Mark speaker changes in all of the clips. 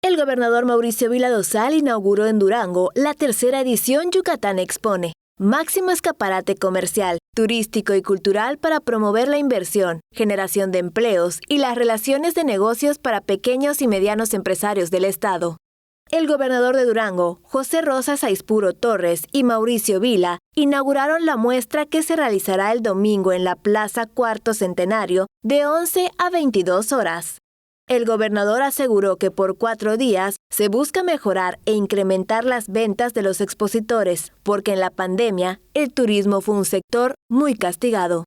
Speaker 1: El gobernador Mauricio Vila Dosal inauguró en Durango la tercera edición Yucatán Expone, máximo escaparate comercial, turístico y cultural para promover la inversión, generación de empleos y las relaciones de negocios para pequeños y medianos empresarios del estado. El gobernador de Durango, José Rosas Aispuro Torres y Mauricio Vila inauguraron la muestra que se realizará el domingo en la Plaza Cuarto Centenario de 11 a 22 horas. El gobernador aseguró que por 4 días se busca mejorar e incrementar las ventas de los expositores, porque en la pandemia el turismo fue un sector muy castigado.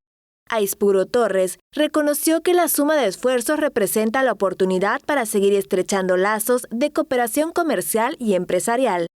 Speaker 1: Aispuro Torres reconoció que la suma de esfuerzos representa la oportunidad para seguir estrechando lazos de cooperación comercial y empresarial.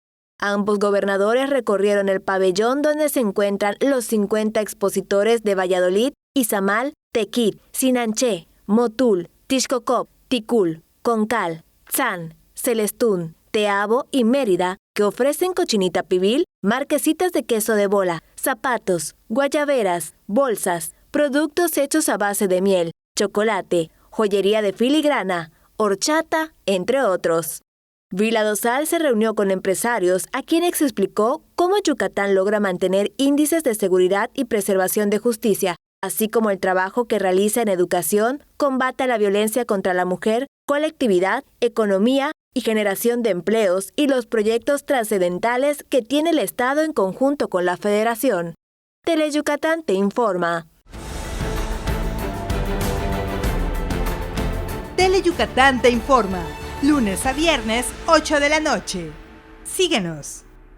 Speaker 1: Ambos gobernadores recorrieron el pabellón donde se encuentran los 50 expositores de Valladolid, Izamal, Tequit, Sinanché, Motul, Tixcocop, Ticul, Concal, Tzan, Celestún, Teabo y Mérida, que ofrecen cochinita pibil, marquesitas de queso de bola, zapatos, guayaberas, bolsas, productos hechos a base de miel, chocolate, joyería de filigrana, horchata, entre otros. Vila Dosal se reunió con empresarios a quienes explicó cómo Yucatán logra mantener índices de seguridad y preservación de justicia, así como el trabajo que realiza en educación, combate a la violencia contra la mujer, colectividad, economía y generación de empleos y los proyectos trascendentales que tiene el Estado en conjunto con la Federación. Teleyucatán te informa.
Speaker 2: Teleyucatán te informa, lunes a viernes, 8 de la noche. Síguenos.